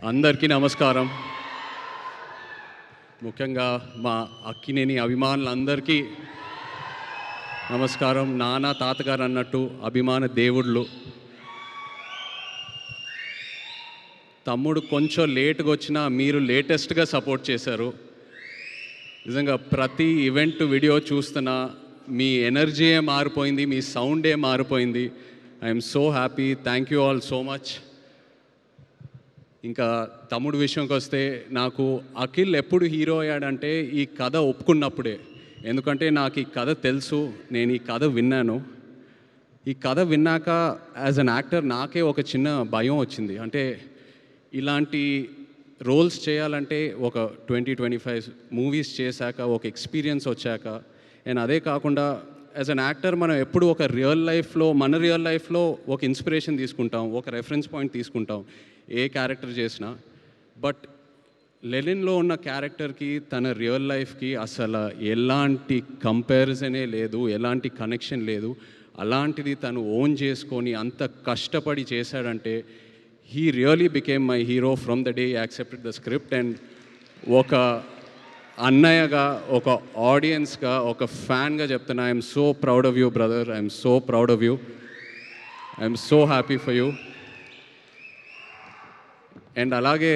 అందరికీ నమస్కారం. ముఖ్యంగా మా అక్కినేని అభిమానులందరికీ నమస్కారం. నాన్న తాతగారు అన్నట్టు అభిమాన దేవుళ్ళు. తమ్ముడు కొంచెం లేట్గా వచ్చినా మీరు లేటెస్ట్గా సపోర్ట్ చేశారు. నిజంగా ప్రతి ఈవెంట్ వీడియో చూస్తున్నా మీ ఎనర్జీయే మారిపోయింది, మీ సౌండే మారిపోయింది. I'm so happy. Thank you all so much. ఇంకా తమ్ముడు విషయంకి వస్తే నాకు అఖిల్ ఎప్పుడు హీరో అయ్యాడంటే ఈ కథ ఒప్పుకున్నప్పుడే. ఎందుకంటే నాకు ఈ కథ తెలుసు, నేను ఈ కథ విన్నాను. ఈ కథ విన్నాక యాజ్ అన్ యాక్టర్ నాకే ఒక చిన్న భయం వచ్చింది. అంటే ఇలాంటి రోల్స్ చేయాలంటే ఒక 20-25 మూవీస్ చేశాక ఒక ఎక్స్పీరియన్స్ వచ్చాక, అండ్ అదే కాకుండా యాజ్ అన్ యాక్టర్ మనం ఎప్పుడు ఒక మన రియల్ లైఫ్లో ఒక ఇన్స్పిరేషన్ తీసుకుంటాం, ఒక రెఫరెన్స్ పాయింట్ తీసుకుంటాం ఏ క్యారెక్టర్ చేసినా. బట్ లెనిన్లో ఉన్న క్యారెక్టర్కి తన రియల్ లైఫ్కి అసలు ఎలాంటి కంపారిజనే లేదు, ఎలాంటి కనెక్షన్ లేదు. అలాంటిది తను ఓన్ చేసుకొని అంత కష్టపడి చేశాడంటే he really became my hero from the day he accepted the script. And ఒక అన్నయ్యగా, ఒక ఆడియన్స్గా, ఒక ఫ్యాన్గా చెప్తున్నా, I'm so proud of you brother. I'm so proud of you. I'm so happy for you. And అలాగే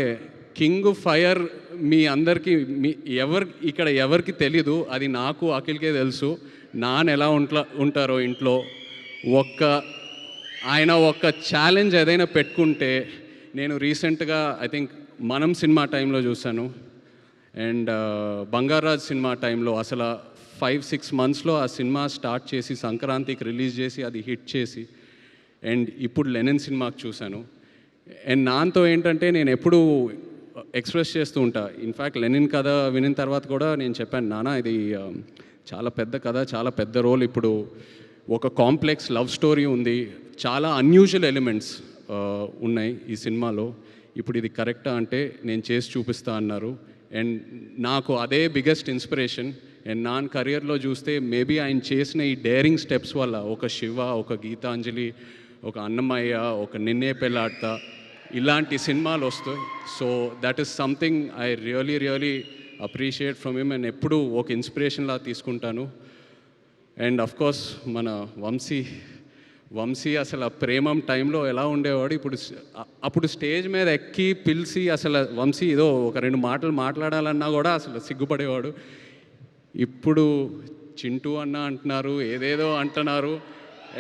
king fire మీ అందరికీ ఇక్కడ ఎవరికి తెలీదు, అది నాకు అఖిల్కే తెలుసు. నాన్న ఎలా ఉంటారో ఇంట్లో ఆయన ఒక ఛాలెంజ్ ఏదైనా పెట్టుకుంటే, నేను రీసెంట్గా ఐ థింక్ మనం సినిమా టైంలో చూశాను, అండ్ బంగారాజ్ సినిమా టైంలో అసలు 5-6 మంత్స్లో ఆ సినిమా స్టార్ట్ చేసి సంక్రాంతికి రిలీజ్ చేసి అది హిట్ చేసి, అండ్ ఇప్పుడు లెనిన్ సినిమాకి చూశాను. అండ్ నాన్నతో ఏంటంటే నేను ఎప్పుడూ ఎక్స్ప్రెస్ చేస్తూ ఉంటా. ఇన్ఫ్యాక్ట్ లెనిన్ కథ వినిన తర్వాత కూడా నేను చెప్పాను, నాన్న ఇది చాలా పెద్ద కథ, చాలా పెద్ద రోల్. ఇప్పుడు ఒక కాంప్లెక్స్ లవ్ స్టోరీ ఉంది, చాలా అన్యూజువల్ ఎలిమెంట్స్ ఉన్నాయి ఈ సినిమాలో. ఇప్పుడు ఇది కరెక్టా అంటే నేను చేసి చూపిస్తా అన్నారు. అండ్ నాకు అదే బిగ్గెస్ట్ ఇన్స్పిరేషన్. అండ్ నాన్న కెరియర్లో చూస్తే మేబీ ఆయన చేసిన ఈ డేరింగ్ స్టెప్స్ వల్ల ఒక శివ, ఒక గీతాంజలి, ఒక అన్నమయ్య, ఒక నిన్నే పెళ్ళాడతా, ఇలాంటి సినిమాలు వస్తాయి. So that is something I really appreciate from him. And ఎప్పుడు ఒక ఇన్స్పిరేషన్లా తీసుకుంటాను. అండ్ అఫ్కోర్స్ మన వంశీ అసలు ప్రేమం టైంలో ఎలా ఉండేవాడు, అప్పుడు స్టేజ్ మీద ఎక్కి పిలిచి అసలు వంశీ ఏదో ఒక 2 మాటలు మాట్లాడాలన్నా కూడా అసలు సిగ్గుపడేవాడు. ఇప్పుడు చింటూ అన్న అంటున్నారు, ఏదేదో అంటున్నారు.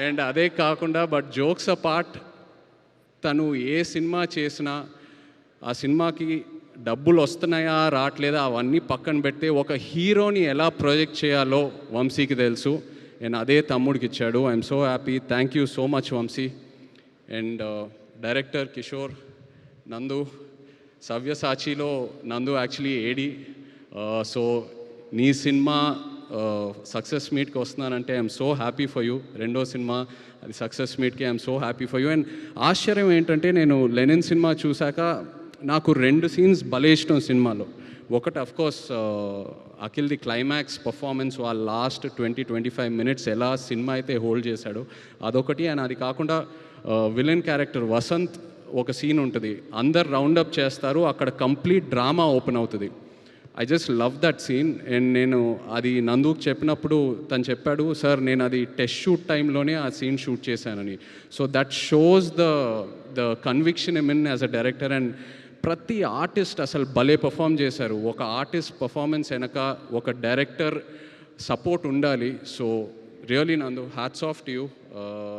అండ్ అదే కాకుండా బట్ జోక్స్ అపార్ట్, తను ఏ సినిమా చేసినా ఆ సినిమాకి డబ్బులు వస్తున్నాయా రావట్లేదా అవన్నీ పక్కన పెడితే ఒక హీరోని ఎలా ప్రొజెక్ట్ చేయాలో వంశీకి తెలుసు. అండ్ అదే తమ్ముడికి ఇచ్చాడు. I'm so happy. Thank you so much Vamshi. And director Kishore, Nandu, సవ్యసాచిలో నందు యాక్చువల్లీ ఏడి. సో నీ సినిమా సక్సెస్ మీట్కి వస్తున్నానంటే I'm so happy for you. రెండో సినిమా అది సక్సెస్ మీట్కి I'm so happy for you. And ఆశ్చర్యం ఏంటంటే నేను లెనిన్ సినిమా చూశాక నాకు 2 సీన్స్ భలే ఇష్టం సినిమాలో. ఒకటి అఫ్కోర్స్ అఖిల్ది క్లైమాక్స్ పర్ఫార్మెన్స్, వాళ్ళ లాస్ట్ 20-25 మినిట్స్ ఎలా సినిమా అయితే హోల్డ్ చేశాడో అదొకటి. అండ్ అది కాకుండా విలన్ క్యారెక్టర్ వసంత్ ఒక సీన్ ఉంటుంది, అందరు రౌండప్ చేస్తారు, అక్కడ కంప్లీట్ డ్రామా ఓపెన్ అవుతుంది. I just love that scene. And నేను అది నందుకు చెప్పినప్పుడు తను చెప్పాడు, సార్ నేను అది టెస్ట్ షూట్ టైంలోనే ఆ సీన్ షూట్ చేశానని. So that shows the conviction in as a director. And ప్రతి ఆర్టిస్ట్ అసలు భలే పర్ఫామ్ చేశారు. ఒక ఆర్టిస్ట్ పర్ఫార్మెన్స్ వెనక ఒక డైరెక్టర్ సపోర్ట్ ఉండాలి. So really Nandu, hats off to you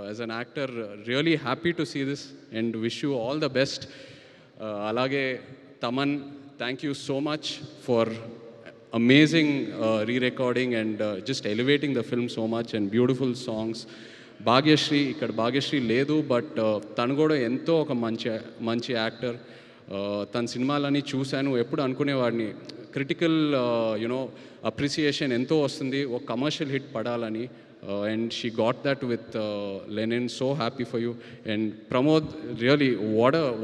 as an actor. Really happy to see this and wish you all the best. అలాగే Thaman, thank you so much for amazing re-recording and just elevating the film so much and beautiful songs. Bhagyashree, ఇక్కడ భాగ్యశ్రీ లేదు, but తను కూడా ఎంతో ఒక మంచి actor. తన సినిమాలని చూశాను, ఎప్పుడు అనుకునేవాడిని క్రిటికల్ అప్రిసియేషన్ ఎంతో వస్తుంది, ఒక కమర్షియల్ హిట్ పడాలని. And she got that with Lenin. So happy for you. And Pramod, really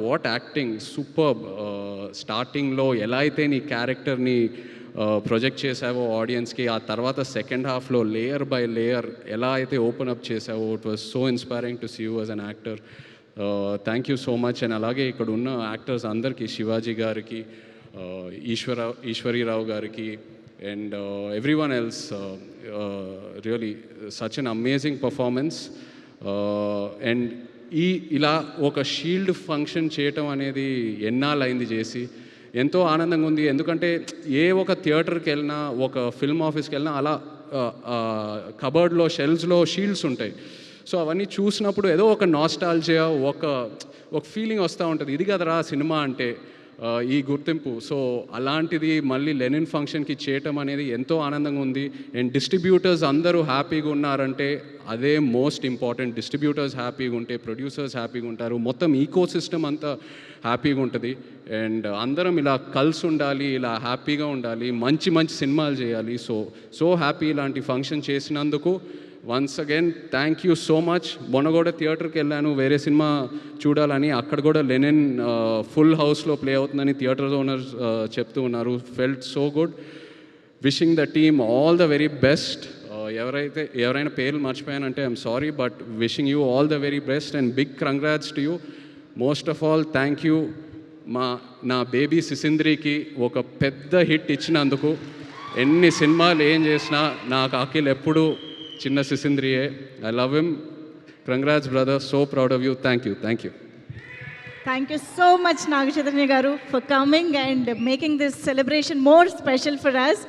what acting, superb. స్టార్టింగ్లో ఎలా అయితే నీ క్యారెక్టర్ని ప్రొజెక్ట్ చేసావో ఆడియన్స్కి, ఆ తర్వాత సెకండ్ హాఫ్లో లేయర్ బై లేయర్ ఎలా అయితే ఓపెన్ అప్ చేసావో, it was so inspiring to see you as an actor. Thank you so much. And అలాగే ఇక్కడ ఉన్న యాక్టర్స్ అందరికీ, శివాజీ గారికి, ఈశ్వరీరావు గారికి, and everyone else, really such an amazing performance. And ఇలా ఒక షీల్డ్ ఫంక్షన్ చేయటం అనేది ఎన్నాళ్ళైంది చేసి, ఎంతో ఆనందంగా ఉంది. ఎందుకంటే ఏ ఒక థియేటర్కి వెళ్ళినా, ఒక ఫిల్మ్ ఆఫీస్కి వెళ్ళినా అలా కబర్డ్లో షెల్ఫ్స్లో షీల్డ్స్ ఉంటాయి. సో అవన్నీ చూసినప్పుడు ఏదో ఒక నాస్టాల్జియా, ఒక ఫీలింగ్ వస్తూ ఉంటుంది, ఇది కదరా సినిమా అంటే, ఈ గుర్తింపు. సో అలాంటిది మళ్ళీ లెనిన్ ఫంక్షన్కి చేయటం అనేది ఎంతో ఆనందంగా ఉంది. అండ్ డిస్ట్రిబ్యూటర్స్ అందరూ హ్యాపీగా ఉన్నారంటే అదే మోస్ట్ ఇంపార్టెంట్. డిస్ట్రిబ్యూటర్స్ హ్యాపీగా ఉంటే ప్రొడ్యూసర్స్ హ్యాపీగా ఉంటారు, మొత్తం ఈకో సిస్టమ్ అంతా హ్యాపీగా ఉంటుంది. అండ్ అందరం ఇలా కలిసి ఉండాలి, ఇలా హ్యాపీగా ఉండాలి, మంచి మంచి సినిమాలు చేయాలి. సో హ్యాపీ ఇలాంటి ఫంక్షన్ చేసినందుకు. Once again thank you so much. మొన్న కూడా థియేటర్కి వెళ్ళాను వేరే సినిమా చూడాలని, అక్కడ కూడా లెనిన్ ఫుల్ హౌస్లో ప్లే అవుతుందని థియేటర్ ఓనర్స్ చెప్తూ ఉన్నారు. Felt so good. Wishing the team all the very best. ఎవరైనా పేర్లు మర్చిపోయానంటే I'm sorry, but wishing you all the very best and big congrats to you. Most of all thank you నా baby సిసింద్రికి ఒక పెద్ద hit ఇచ్చినందుకు. ఎన్ని సినిమాలు ఏం చేసినా నాకు అఖిల్ ఎప్పుడు చిన్న సిసింద్రియే. I love him. Congrats brother, so proud of you. Thank you. Thank you so much, Naga Chaitanya garu, for coming and making this celebration more special for us.